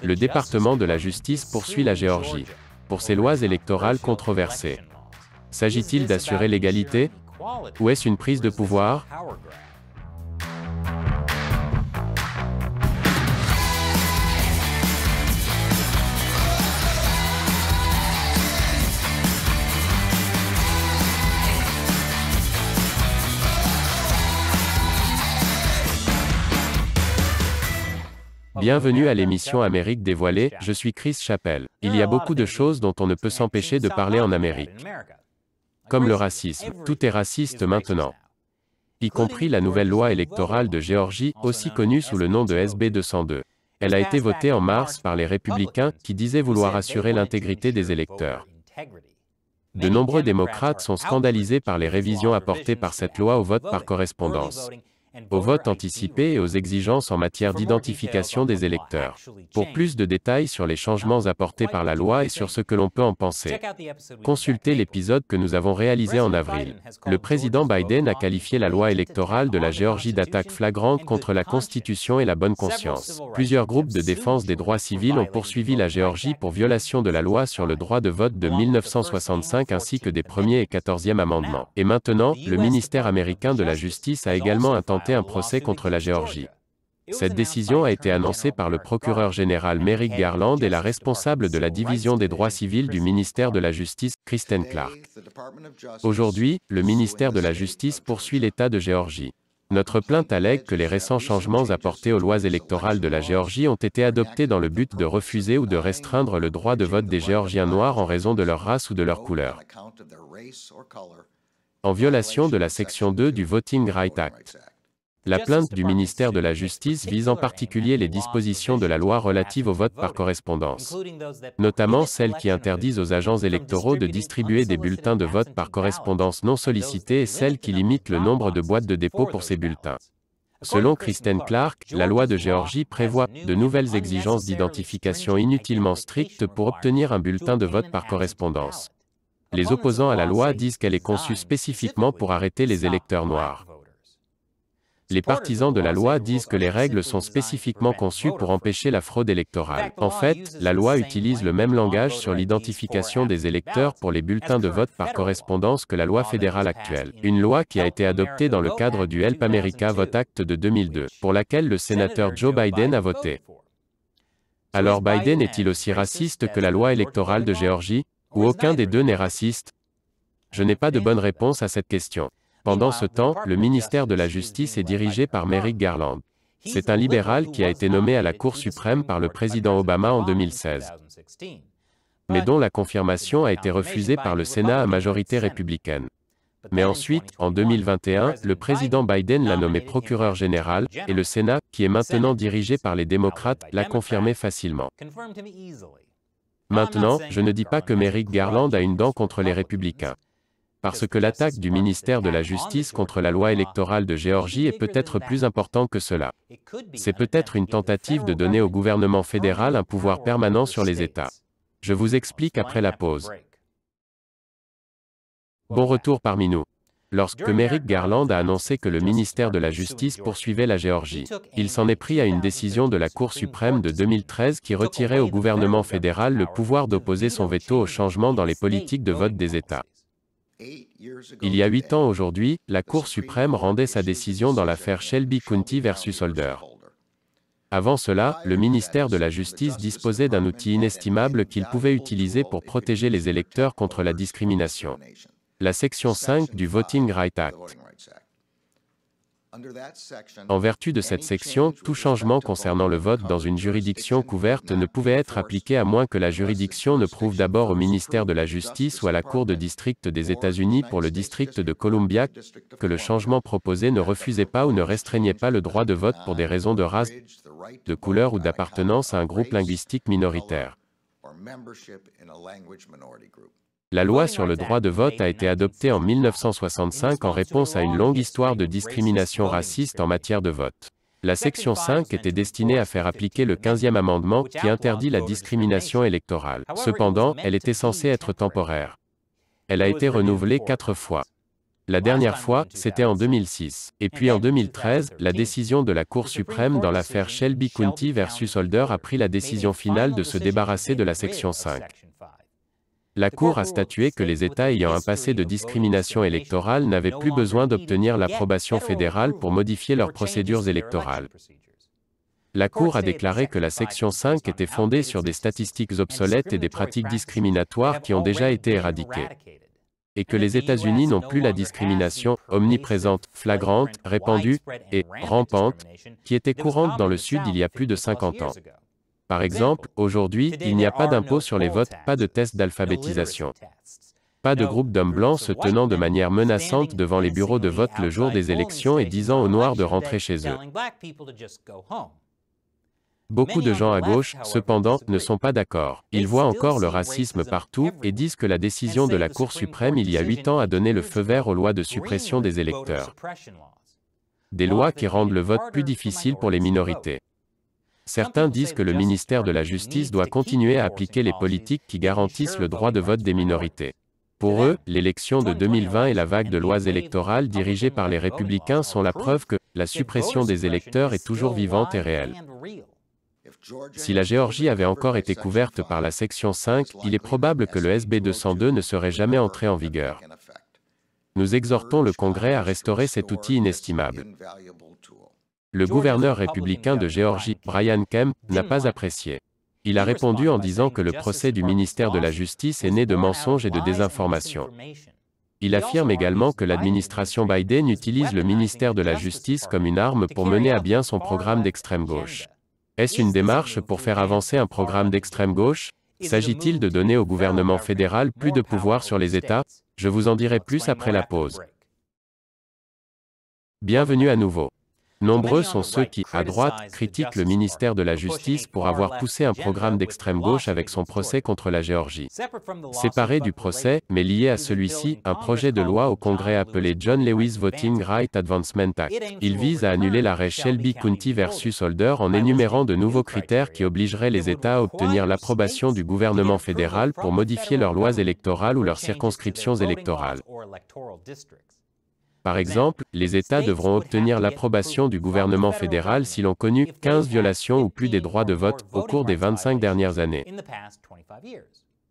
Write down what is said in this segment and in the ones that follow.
Le département de la justice poursuit la Géorgie pour ses lois électorales controversées. S'agit-il d'assurer l'égalité? Ou est-ce une prise de pouvoir? Bienvenue à l'émission Amérique dévoilée, je suis Chris Chappell. Il y a beaucoup de choses dont on ne peut s'empêcher de parler en Amérique. Comme le racisme, tout est raciste maintenant. Y compris la nouvelle loi électorale de Géorgie, aussi connue sous le nom de SB 202. Elle a été votée en mars par les républicains, qui disaient vouloir assurer l'intégrité des électeurs. De nombreux démocrates sont scandalisés par les révisions apportées par cette loi au vote par correspondance, au vote anticipé et aux exigences en matière d'identification des électeurs. Pour plus de détails sur les changements apportés par la loi et sur ce que l'on peut en penser, consultez l'épisode que nous avons réalisé en avril. Le président Biden a qualifié la loi électorale de la Géorgie d'attaque flagrante contre la Constitution et la bonne conscience. Plusieurs groupes de défense des droits civils ont poursuivi la Géorgie pour violation de la loi sur le droit de vote de 1965 ainsi que des premiers et 14e amendements. Et maintenant, le ministère américain de la Justice a également intenté un procès contre la Géorgie. Cette décision a été annoncée par le procureur général Merrick Garland et la responsable de la division des droits civils du ministère de la Justice, Kristen Clarke. Aujourd'hui, le ministère de la Justice poursuit l'État de Géorgie. Notre plainte allègue que les récents changements apportés aux lois électorales de la Géorgie ont été adoptés dans le but de refuser ou de restreindre le droit de vote des Géorgiens noirs en raison de leur race ou de leur couleur, en violation de la section 2 du Voting Rights Act. La plainte du ministère de la Justice vise en particulier les dispositions de la loi relative au vote par correspondance, notamment celles qui interdisent aux agents électoraux de distribuer des bulletins de vote par correspondance non sollicités et celles qui limitent le nombre de boîtes de dépôt pour ces bulletins. Selon Kristen Clarke, la loi de Géorgie prévoit de nouvelles exigences d'identification inutilement strictes pour obtenir un bulletin de vote par correspondance. Les opposants à la loi disent qu'elle est conçue spécifiquement pour arrêter les électeurs noirs. Les partisans de la loi disent que les règles sont spécifiquement conçues pour empêcher la fraude électorale. En fait, la loi utilise le même langage sur l'identification des électeurs pour les bulletins de vote par correspondance que la loi fédérale actuelle. Une loi qui a été adoptée dans le cadre du Help America Vote Act de 2002, pour laquelle le sénateur Joe Biden a voté. Alors Biden est-il aussi raciste que la loi électorale de Géorgie? Ou aucun des deux n'est raciste? Je n'ai pas de bonne réponse à cette question. Pendant ce temps, le ministère de la Justice est dirigé par Merrick Garland. C'est un libéral qui a été nommé à la Cour suprême par le président Obama en 2016, mais dont la confirmation a été refusée par le Sénat à majorité républicaine. Mais ensuite, en 2021, le président Biden l'a nommé procureur général, et le Sénat, qui est maintenant dirigé par les démocrates, l'a confirmé facilement. Maintenant, je ne dis pas que Merrick Garland a une dent contre les républicains, parce que l'attaque du ministère de la Justice contre la loi électorale de Géorgie est peut-être plus importante que cela. C'est peut-être une tentative de donner au gouvernement fédéral un pouvoir permanent sur les États. Je vous explique après la pause. Bon retour parmi nous. Lorsque Merrick Garland a annoncé que le ministère de la Justice poursuivait la Géorgie, il s'en est pris à une décision de la Cour suprême de 2013 qui retirait au gouvernement fédéral le pouvoir d'opposer son veto aux changements dans les politiques de vote des États. Il y a 8 ans aujourd'hui, la Cour suprême rendait sa décision dans l'affaire Shelby County versus Holder. Avant cela, le ministère de la Justice disposait d'un outil inestimable qu'il pouvait utiliser pour protéger les électeurs contre la discrimination. La section 5 du Voting Rights Act. En vertu de cette section, tout changement concernant le vote dans une juridiction couverte ne pouvait être appliqué à moins que la juridiction ne prouve d'abord au ministère de la Justice ou à la Cour de district des États-Unis pour le district de Columbia que le changement proposé ne refusait pas ou ne restreignait pas le droit de vote pour des raisons de race, de couleur ou d'appartenance à un groupe linguistique minoritaire. La loi sur le droit de vote a été adoptée en 1965 en réponse à une longue histoire de discrimination raciste en matière de vote. La section 5 était destinée à faire appliquer le 15e amendement qui interdit la discrimination électorale. Cependant, elle était censée être temporaire. Elle a été renouvelée 4 fois. La dernière fois, c'était en 2006. Et puis en 2013, la décision de la Cour suprême dans l'affaire Shelby County versus Holder a pris la décision finale de se débarrasser de la section 5. La Cour a statué que les États ayant un passé de discrimination électorale n'avaient plus besoin d'obtenir l'approbation fédérale pour modifier leurs procédures électorales. La Cour a déclaré que la section 5 était fondée sur des statistiques obsolètes et des pratiques discriminatoires qui ont déjà été éradiquées. Et que les États-Unis n'ont plus la discrimination, omniprésente, flagrante, répandue, et rampante, qui était courante dans le Sud il y a plus de 50 ans. Par exemple, aujourd'hui, il n'y a pas d'impôt sur les votes, pas de test d'alphabétisation. Pas de groupe d'hommes blancs se tenant de manière menaçante devant les bureaux de vote le jour des élections et disant aux Noirs de rentrer chez eux. Beaucoup de gens à gauche, cependant, ne sont pas d'accord. Ils voient encore le racisme partout, et disent que la décision de la Cour suprême il y a 8 ans a donné le feu vert aux lois de suppression des électeurs. Des lois qui rendent le vote plus difficile pour les minorités. Certains disent que le ministère de la Justice doit continuer à appliquer les politiques qui garantissent le droit de vote des minorités. Pour eux, l'élection de 2020 et la vague de lois électorales dirigées par les républicains sont la preuve que la suppression des électeurs est toujours vivante et réelle. Si la Géorgie avait encore été couverte par la section 5, il est probable que le SB 202 ne serait jamais entré en vigueur. Nous exhortons le Congrès à restaurer cet outil inestimable. Le gouverneur républicain de Géorgie, Brian Kemp, n'a pas apprécié. Il a répondu en disant que le procès du ministère de la Justice est né de mensonges et de désinformation. Il affirme également que l'administration Biden utilise le ministère de la Justice comme une arme pour mener à bien son programme d'extrême gauche. Est-ce une démarche pour faire avancer un programme d'extrême gauche? S'agit-il de donner au gouvernement fédéral plus de pouvoir sur les États? Je vous en dirai plus après la pause. Bienvenue à nouveau. Nombreux sont ceux qui, à droite, critiquent le ministère de la Justice pour avoir poussé un programme d'extrême gauche avec son procès contre la Géorgie. Séparé du procès, mais lié à celui-ci, un projet de loi au Congrès appelé John Lewis Voting Right Advancement Act. Il vise à annuler l'arrêt Shelby County versus Holder en énumérant de nouveaux critères qui obligeraient les États à obtenir l'approbation du gouvernement fédéral pour modifier leurs lois électorales ou leurs circonscriptions électorales. Par exemple, les États devront obtenir l'approbation du gouvernement fédéral s'ils ont connu 15 violations ou plus des droits de vote au cours des 25 dernières années.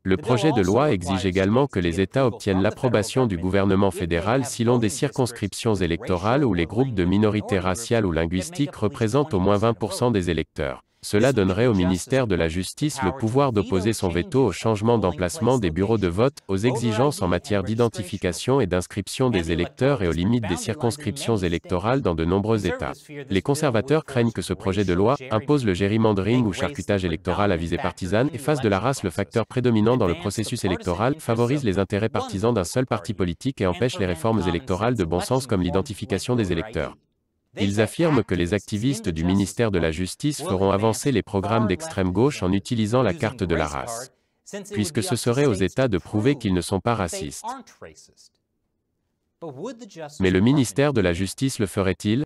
Le projet de loi exige également que les États obtiennent l'approbation du gouvernement fédéral s'ils ont des circonscriptions électorales où les groupes de minorités raciales ou linguistiques représentent au moins 20% des électeurs. Cela donnerait au ministère de la Justice le pouvoir d'opposer son veto au changement d'emplacement des bureaux de vote, aux exigences en matière d'identification et d'inscription des électeurs et aux limites des circonscriptions électorales dans de nombreux États. Les conservateurs craignent que ce projet de loi impose le gerrymandering ou charcutage électoral à visée partisane et fasse de la race le facteur prédominant dans le processus électoral, favorise les intérêts partisans d'un seul parti politique et empêche les réformes électorales de bon sens comme l'identification des électeurs. Ils affirment que les activistes du ministère de la Justice feront avancer les programmes d'extrême gauche en utilisant la carte de la race, puisque ce serait aux États de prouver qu'ils ne sont pas racistes. Mais le ministère de la Justice le ferait-il?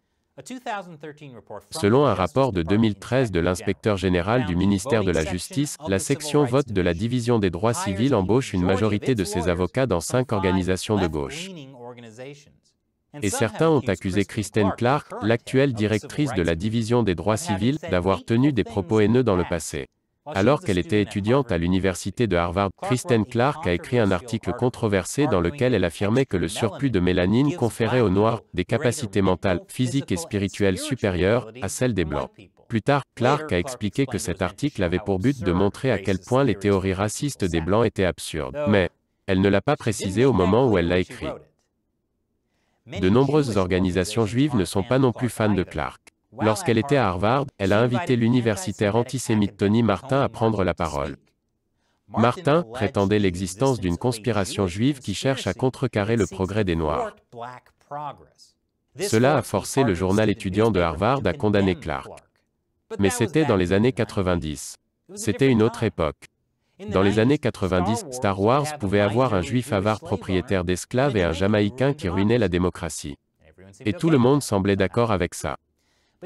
Selon un rapport de 2013 de l'inspecteur général du ministère de la Justice, la section vote de la Division des droits civils embauche une majorité de ses avocats dans 5 organisations de gauche. Et certains ont accusé Kristen Clarke, l'actuelle directrice de la Division des droits civils, d'avoir tenu des propos haineux dans le passé. Alors qu'elle était étudiante à l'université de Harvard, Kristen Clarke a écrit un article controversé dans lequel elle affirmait que le surplus de mélanine conférait aux Noirs des capacités mentales, physiques et spirituelles supérieures à celles des Blancs. Plus tard, Clarke a expliqué que cet article avait pour but de montrer à quel point les théories racistes des Blancs étaient absurdes. Mais elle ne l'a pas précisé au moment où elle l'a écrit. De nombreuses organisations juives ne sont pas non plus fans de Clarke. Lorsqu'elle était à Harvard, elle a invité l'universitaire antisémite Tony Martin à prendre la parole. Martin prétendait l'existence d'une conspiration juive qui cherche à contrecarrer le progrès des Noirs. Cela a forcé le journal étudiant de Harvard à condamner Clarke. Mais c'était dans les années 90. C'était une autre époque. Dans les années 90, Star Wars pouvait avoir un juif avare propriétaire d'esclaves et un Jamaïcain qui ruinait la démocratie. Et tout le monde semblait d'accord avec ça.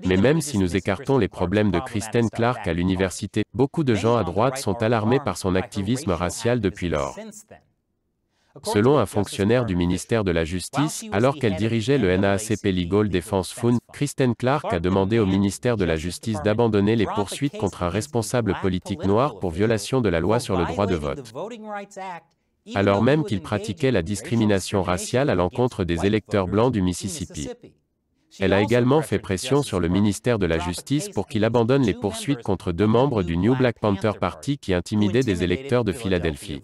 Mais même si nous écartons les problèmes de Kristen Clarke à l'université, beaucoup de gens à droite sont alarmés par son activisme racial depuis lors. Selon un fonctionnaire du ministère de la Justice, alors qu'elle dirigeait le NAACP Legal Defense Fund, Kristen Clarke a demandé au ministère de la Justice d'abandonner les poursuites contre un responsable politique noir pour violation de la loi sur le droit de vote, alors même qu'il pratiquait la discrimination raciale à l'encontre des électeurs blancs du Mississippi. Elle a également fait pression sur le ministère de la Justice pour qu'il abandonne les poursuites contre 2 membres du New Black Panther Party qui intimidaient des électeurs de Philadelphie.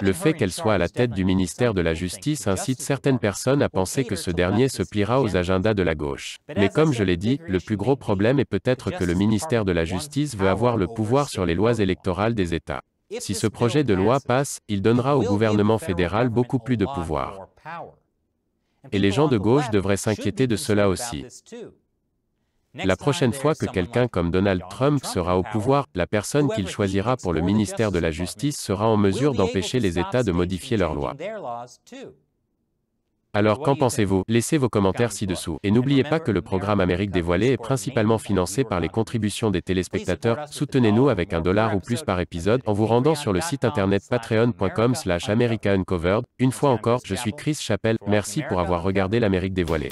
Le fait qu'elle soit à la tête du ministère de la Justice incite certaines personnes à penser que ce dernier se pliera aux agendas de la gauche. Mais comme je l'ai dit, le plus gros problème est peut-être que le ministère de la Justice veut avoir le pouvoir sur les lois électorales des États. Si ce projet de loi passe, il donnera au gouvernement fédéral beaucoup plus de pouvoir. Et les gens de gauche devraient s'inquiéter de cela aussi. La prochaine fois que quelqu'un comme Donald Trump sera au pouvoir, la personne qu'il choisira pour le ministère de la Justice sera en mesure d'empêcher les États de modifier leurs lois. Alors qu'en pensez-vous? Laissez vos commentaires ci-dessous. Et n'oubliez pas que le programme Amérique dévoilée est principalement financé par les contributions des téléspectateurs. Soutenez-nous avec $1 ou plus par épisode en vous rendant sur le site internet patreon.com/americauncovered. Une fois encore, je suis Chris Chappell. Merci pour avoir regardé l'Amérique dévoilée.